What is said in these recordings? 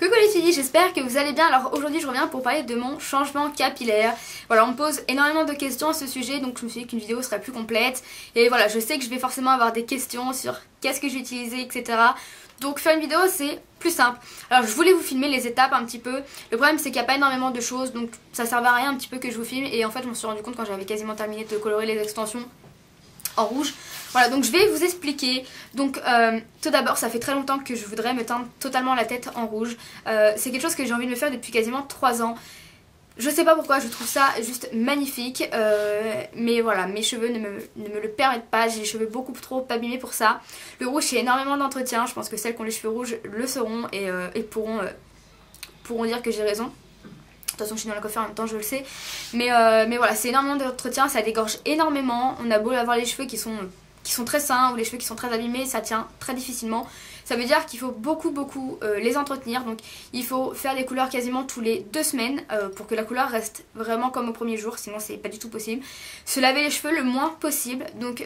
Coucou les filles, j'espère que vous allez bien. Alors aujourd'hui je reviens pour parler de mon changement capillaire. Voilà, on me pose énormément de questions à ce sujet, donc je me suis dit qu'une vidéo serait plus complète. Et voilà, je sais que je vais forcément avoir des questions sur qu'est-ce que j'ai utilisé, etc. Donc faire une vidéo c'est plus simple. Alors je voulais vous filmer les étapes un petit peu. Le problème c'est qu'il n'y a pas énormément de choses, donc ça servait à rien un petit peu que je vous filme. Et en fait je me suis rendu compte quand j'avais quasiment terminé de colorer les extensions en rouge. Voilà, donc je vais vous expliquer. Donc tout d'abord, ça fait très longtemps que je voudrais me teindre totalement la tête en rouge. C'est quelque chose que j'ai envie de me faire depuis quasiment 3 ans. Je sais pas pourquoi, je trouve ça juste magnifique, mais voilà, mes cheveux ne me le permettent pas, j'ai les cheveux beaucoup trop abîmés pour ça. Le rouge c'est énormément d'entretien, je pense que celles qui ont les cheveux rouges le sauront et pourront dire que j'ai raison. De toute façon je suis dans la coiffure en même temps, je le sais. Mais voilà, c'est énormément d'entretien, ça dégorge énormément. On a beau avoir les cheveux qui sont très sains ou les cheveux qui sont très abîmés, ça tient très difficilement. Ça veut dire qu'il faut beaucoup les entretenir. Donc il faut faire des couleurs quasiment tous les 2 semaines pour que la couleur reste vraiment comme au premier jour, sinon c'est pas du tout possible. Se laver les cheveux le moins possible. Donc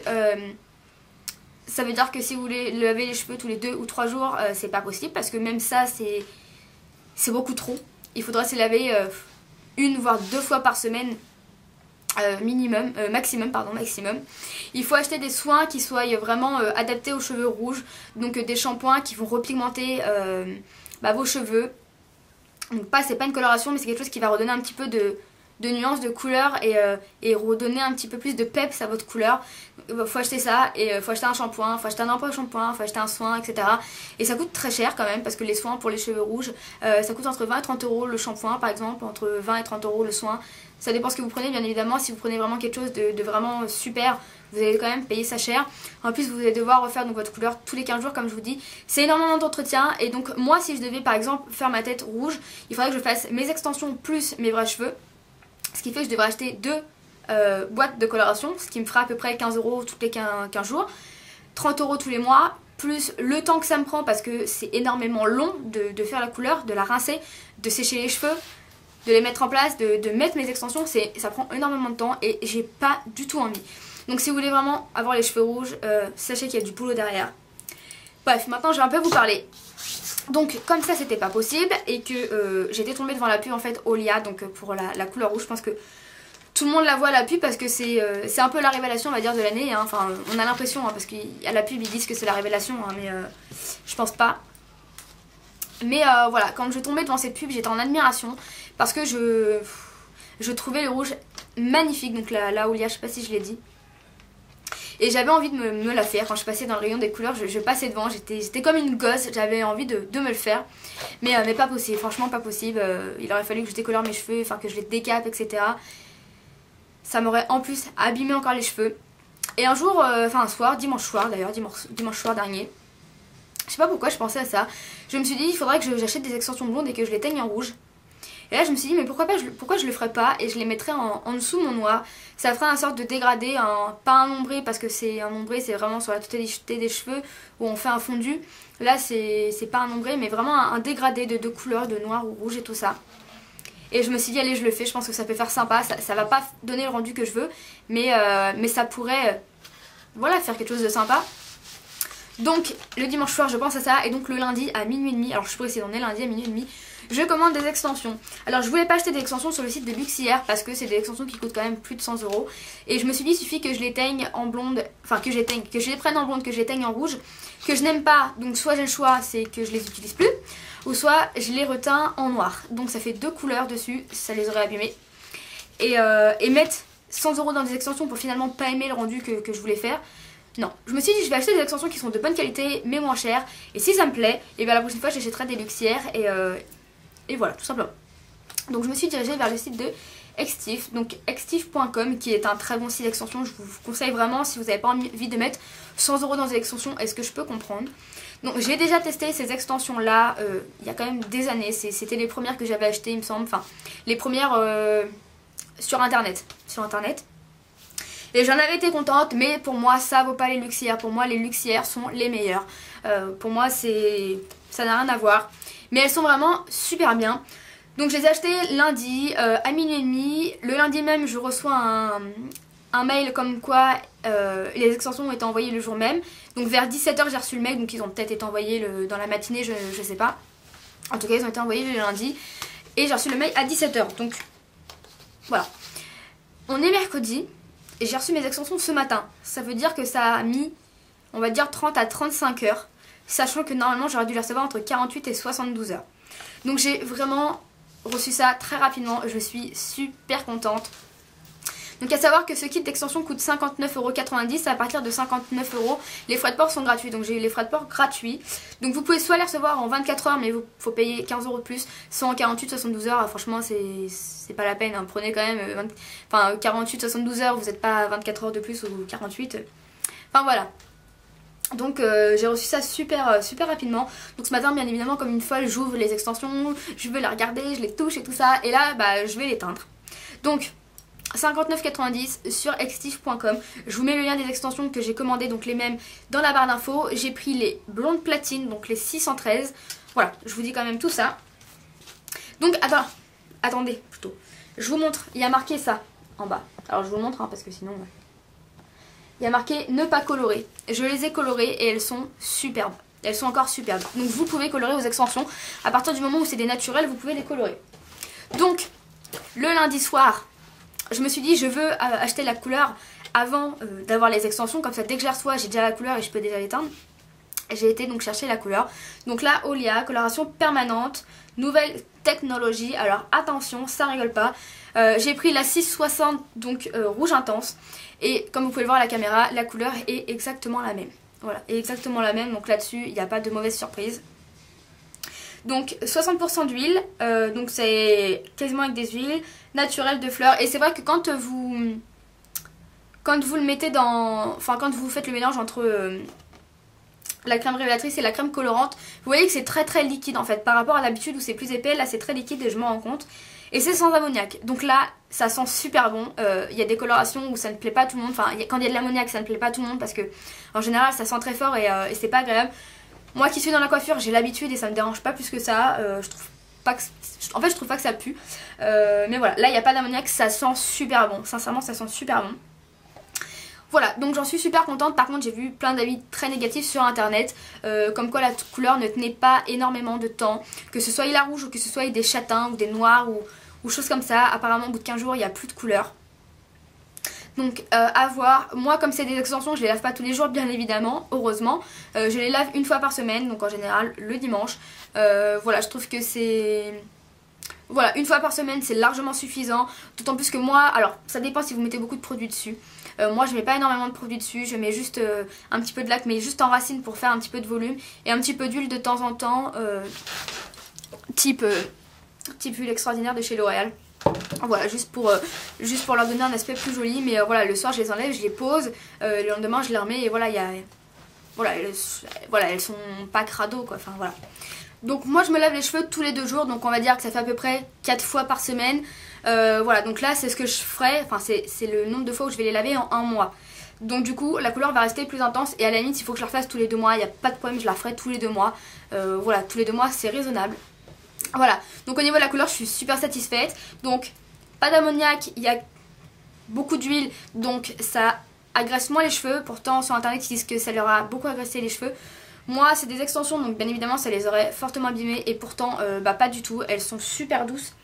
ça veut dire que si vous voulez laver les cheveux tous les 2 ou 3 jours, c'est pas possible parce que même ça c'est beaucoup trop. Il faudra se laver 1 voire 2 fois par semaine maximum. Il faut acheter des soins qui soient vraiment adaptés aux cheveux rouges, donc des shampoings qui vont repigmenter vos cheveux. Donc c'est pas une coloration, mais c'est quelque chose qui va redonner un petit peu de nuances, de couleur et redonner un petit peu plus de peps à votre couleur. Faut acheter ça et faut acheter un shampoing, faut acheter un après-shampoing, faut acheter un soin, etc. Et ça coûte très cher quand même parce que les soins pour les cheveux rouges, ça coûte entre 20 et 30 euros le shampoing par exemple, entre 20 et 30 euros le soin. Ça dépend ce que vous prenez bien évidemment. Si vous prenez vraiment quelque chose de vraiment super, vous allez quand même payer ça cher. En plus vous allez devoir refaire donc votre couleur tous les 15 jours comme je vous dis. C'est énormément d'entretien et donc moi si je devais par exemple faire ma tête rouge, il faudrait que je fasse mes extensions plus mes vrais cheveux. Ce qui fait que je devrais acheter 2 boîtes de coloration, ce qui me fera à peu près 15 euros tous les 15 jours, 30 euros tous les mois, plus le temps que ça me prend parce que c'est énormément long de faire la couleur, de la rincer, de sécher les cheveux, de les mettre en place, de mettre mes extensions, ça prend énormément de temps et j'ai pas du tout envie. Donc si vous voulez vraiment avoir les cheveux rouges, sachez qu'il y a du boulot derrière. Bref, maintenant je vais un peu vous parler. Donc comme ça c'était pas possible et que j'étais tombée devant la pub en fait Olia, donc pour la couleur rouge, je pense que tout le monde la voit la pub parce que c'est un peu la révélation on va dire de l'année, hein. Enfin on a l'impression hein, parce qu'à la pub ils disent que c'est la révélation hein, mais je pense pas. Mais voilà, quand je tombais devant cette pub j'étais en admiration parce que je trouvais le rouge magnifique, donc la Olia, je sais pas si je l'ai dit. Et j'avais envie de me la faire. Quand je passais dans le rayon des couleurs, je passais devant, j'étais comme une gosse, j'avais envie de me le faire. Mais pas possible, franchement pas possible. Il aurait fallu que je décolore mes cheveux, enfin que je les décape, etc. Ça m'aurait en plus abîmé encore les cheveux. Et un jour, un soir, dimanche soir d'ailleurs, dimanche soir dernier, je sais pas pourquoi je pensais à ça. Je me suis dit, il faudrait que j'achète des extensions blondes et que je les teigne en rouge. Et là je me suis dit mais pourquoi je le ferais pas et je les mettrais en dessous mon noir. Ça ferait un sorte de dégradé, pas un ombré parce que c'est un ombré c'est vraiment sur la totalité des cheveux où on fait un fondu. Là c'est pas un ombré mais vraiment un dégradé de 2 couleurs, de noir ou rouge et tout ça. Et je me suis dit allez je le fais, je pense que ça peut faire sympa, ça va pas donner le rendu que je veux mais ça pourrait voilà faire quelque chose de sympa. Donc le dimanche soir je pense à ça et donc le lundi à minuit et demi, alors je pourrais essayer d'en aller lundi à minuit et demi, je commande des extensions. Alors je voulais pas acheter des extensions sur le site de Luxière parce que c'est des extensions qui coûtent quand même plus de 100 euros. Et je me suis dit il suffit que je les teigne en blonde, enfin que je les prenne en blonde, que je les teigne en rouge, que je n'aime pas, donc soit j'ai le choix c'est que je les utilise plus, ou soit je les reteins en noir. Donc ça fait 2 couleurs dessus, ça les aurait abîmés. Et mettre 100 euros dans des extensions pour finalement pas aimer le rendu que je voulais faire. Non, je me suis dit je vais acheter des extensions qui sont de bonne qualité mais moins chères. Et si ça me plaît, et bien la prochaine fois j'achèterai des Luxières et voilà tout simplement. Donc je me suis dirigée vers le site de Extif, donc extif.com qui est un très bon site d'extension. Je vous conseille vraiment si vous n'avez pas envie de mettre 100 euros dans des extensions, est-ce que je peux comprendre. Donc j'ai déjà testé ces extensions là il y a quand même des années, c'était les premières que j'avais achetées il me semble, enfin les premières sur internet. Et j'en avais été contente, mais pour moi ça vaut pas les Luxières. Pour moi les Luxières sont les meilleures. Pour moi ça n'a rien à voir. Mais elles sont vraiment super bien. Donc je les ai achetées lundi à minuit et demi. Le lundi même je reçois un mail comme quoi les extensions ont été envoyées le jour même. Donc vers 17 h j'ai reçu le mail, donc ils ont peut-être été envoyés dans la matinée, je sais pas. En tout cas ils ont été envoyés le lundi et j'ai reçu le mail à 17 h. Donc voilà. On est mercredi et j'ai reçu mes extensions ce matin. Ça veut dire que ça a mis, on va dire 30 à 35 heures. Sachant que normalement j'aurais dû les recevoir entre 48 et 72 heures. Donc j'ai vraiment reçu ça très rapidement. Je suis super contente. Donc à savoir que ce kit d'extension coûte 59,90 € à partir de 59 €. Les frais de port sont gratuits, donc j'ai eu les frais de port gratuits. Donc vous pouvez soit les recevoir en 24 heures, mais il faut payer 15 € de plus, soit en 48-72 heures. Franchement c'est pas la peine, hein. Prenez quand même 48-72 heures, vous n'êtes pas à 24 heures de plus ou 48. Enfin voilà. Donc j'ai reçu ça super rapidement. Donc ce matin bien évidemment comme une folle j'ouvre les extensions, je veux les regarder, je les touche et tout ça. Et là bah je vais l'éteindre. Donc 59,90 sur extif.com. Je vous mets le lien des extensions que j'ai commandées, donc les mêmes dans la barre d'infos. J'ai pris les blondes platine, donc les 613. Voilà, je vous dis quand même tout ça. Donc attendez plutôt. Je vous montre, il y a marqué ça en bas. Alors je vous montre hein, parce que sinon... Il y a marqué ne pas colorer. Je les ai colorées et elles sont superbes. Elles sont encore superbes. Donc vous pouvez colorer vos extensions. À partir du moment où c'est des naturels, vous pouvez les colorer. Donc le lundi soir, je me suis dit je veux acheter la couleur avant d'avoir les extensions. Comme ça dès que je les reçois, j'ai déjà la couleur et je peux déjà l'éteindre. J'ai été donc chercher la couleur. Donc là, Olia, coloration permanente, nouvelle technologie. Alors attention, ça rigole pas. J'ai pris la 660, donc rouge intense. Et comme vous pouvez le voir à la caméra, la couleur est exactement la même. Voilà, exactement la même. Donc là-dessus, il n'y a pas de mauvaise surprise. Donc 60% d'huile, donc c'est quasiment avec des huiles naturelles de fleurs. Et c'est vrai que quand vous le mettez dans... Enfin quand vous faites le mélange entre la crème révélatrice et la crème colorante, vous voyez que c'est très liquide en fait. Par rapport à l'habitude où c'est plus épais, là c'est très liquide et je m'en rends compte. Et c'est sans ammoniac. Donc là, ça sent super bon. Il y a des colorations où ça ne plaît pas à tout le monde. Enfin, quand il y a de l'ammoniac, ça ne plaît pas à tout le monde parce que en général, ça sent très fort et c'est pas agréable. Moi qui suis dans la coiffure, j'ai l'habitude et ça me dérange pas plus que ça. Je trouve pas que... En fait, je trouve pas que ça pue. Mais voilà, là, il n'y a pas d'ammoniac, ça sent super bon. Sincèrement, ça sent super bon. Voilà, donc j'en suis super contente. Par contre, j'ai vu plein d'avis très négatifs sur internet, comme quoi la couleur ne tenait pas énormément de temps, que ce soit la rouge ou que ce soit des châtains ou des noirs ou choses comme ça. Apparemment, au bout de 15 jours, il n'y a plus de couleur. Donc à voir. Moi, comme c'est des extensions, je les lave pas tous les jours, bien évidemment, heureusement. Je les lave une fois par semaine, donc en général le dimanche. Voilà, je trouve que c'est... Voilà, une fois par semaine, c'est largement suffisant. D'autant plus que moi, alors ça dépend si vous mettez beaucoup de produits dessus. Moi, je mets pas énormément de produits dessus. Je mets juste un petit peu de lac, mais juste en racine pour faire un petit peu de volume. Et un petit peu d'huile de temps en temps, type huile extraordinaire de chez L'Oréal. Voilà, juste pour leur donner un aspect plus joli. Mais voilà, le soir, je les enlève, je les pose. Le lendemain, je les remets et voilà, voilà, elles sont pas crado, quoi. Enfin, voilà. Donc moi je me lave les cheveux tous les 2 jours, donc on va dire que ça fait à peu près 4 fois par semaine. Voilà, donc là c'est ce que je ferai, enfin c'est le nombre de fois où je vais les laver en 1 mois. Donc du coup la couleur va rester plus intense et à la limite il faut que je la refasse tous les 2 mois, il n'y a pas de problème, je la ferai tous les 2 mois. Voilà, tous les 2 mois c'est raisonnable. Voilà, donc au niveau de la couleur je suis super satisfaite. Donc pas d'ammoniac, il y a beaucoup d'huile, donc ça agresse moins les cheveux. Pourtant sur internet ils disent que ça leur a beaucoup agressé les cheveux. Moi c'est des extensions donc bien évidemment ça les aurait fortement abîmées et pourtant bah pas du tout, elles sont super douces.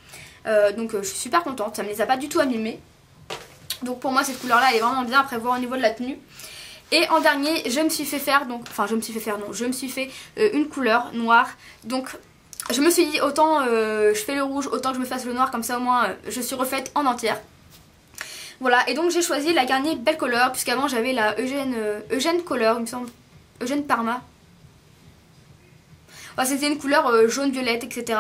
Donc je suis super contente, ça me les a pas du tout abîmées. Donc pour moi cette couleur là elle est vraiment bien, après voir au niveau de la tenue. Et en dernier je me suis fait faire, donc enfin je me suis fait une couleur noire. Donc je me suis dit autant je fais le rouge, autant que je me fasse le noir, comme ça au moins je suis refaite en entière. Voilà, et donc j'ai choisi la Garnier Belle Color, puisqu'avant j'avais la Eugène Color, il me semble, Eugène Parma. Enfin, c'était une couleur jaune-violette, etc.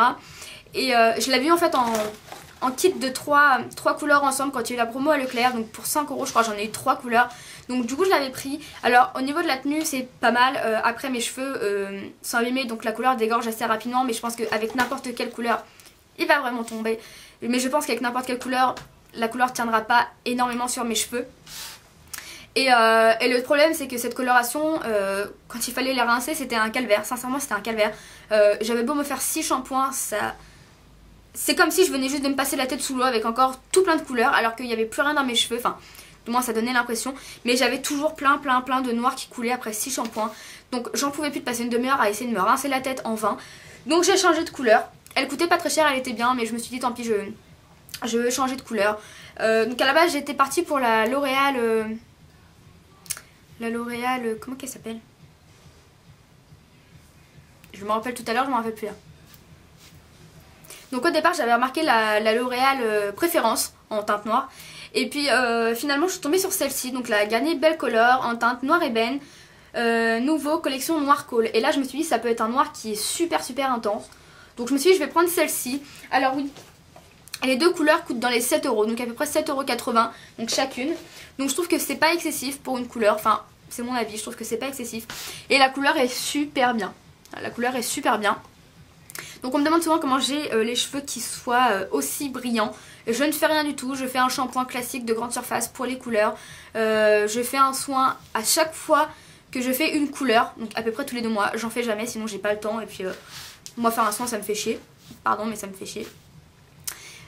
Et je l'avais eu en fait en kit de 3 couleurs ensemble quand il y a eu la promo à Leclerc. Donc pour 5 € je crois, j'en ai eu 3 couleurs. Donc du coup je l'avais pris. Alors au niveau de la tenue c'est pas mal. Après mes cheveux sont abîmés, donc la couleur dégorge assez rapidement. Mais je pense qu'avec n'importe quelle couleur il va vraiment tomber. Mais je pense qu'avec n'importe quelle couleur, la couleur tiendra pas énormément sur mes cheveux. Et le problème c'est que cette coloration, quand il fallait les rincer, c'était un calvaire. Sincèrement c'était un calvaire. J'avais beau me faire 6 shampoings, ça... c'est comme si je venais juste de me passer la tête sous l'eau avec encore tout plein de couleurs, alors qu'il n'y avait plus rien dans mes cheveux. Enfin, du moins ça donnait l'impression. Mais j'avais toujours plein de noir qui coulait après 6 shampoings. Donc j'en pouvais plus de passer une demi-heure à essayer de me rincer la tête en vain. Donc j'ai changé de couleur. Elle coûtait pas très cher, elle était bien, mais je me suis dit tant pis, je veux changer de couleur. Donc à la base j'étais partie pour la L'Oréal... comment qu'elle s'appelle? Je me rappelle tout à l'heure, je me rappelle plus là. Donc au départ j'avais remarqué la L'Oréal Préférence en teinte noire. Et puis finalement je suis tombée sur celle-ci, donc la Garnier Belle Color en teinte noir ébène. Nouveau collection noir coal. Et là je me suis dit ça peut être un noir qui est super intense. Donc je me suis dit je vais prendre celle-ci. Alors oui, les deux couleurs coûtent dans les 7 €, donc à peu près 7,80 €, donc chacune. Donc je trouve que c'est pas excessif pour une couleur, enfin c'est mon avis, je trouve que c'est pas excessif. Et la couleur est super bien. La couleur est super bien. Donc on me demande souvent comment j'ai les cheveux qui soient aussi brillants. Je ne fais rien du tout, je fais un shampoing classique de grande surface pour les couleurs. Je fais un soin à chaque fois que je fais une couleur, donc à peu près tous les 2 mois. J'en fais jamais, sinon j'ai pas le temps. Et puis moi faire un soin ça me fait chier. Pardon mais ça me fait chier.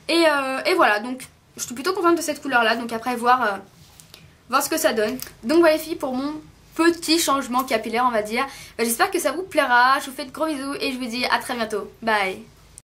Et voilà, donc je suis plutôt contente de cette couleur là. Donc après voir ce que ça donne. Donc voilà les filles pour mon petit changement capillaire on va dire. J'espère que ça vous plaira, je vous fais de gros bisous et je vous dis à très bientôt. Bye.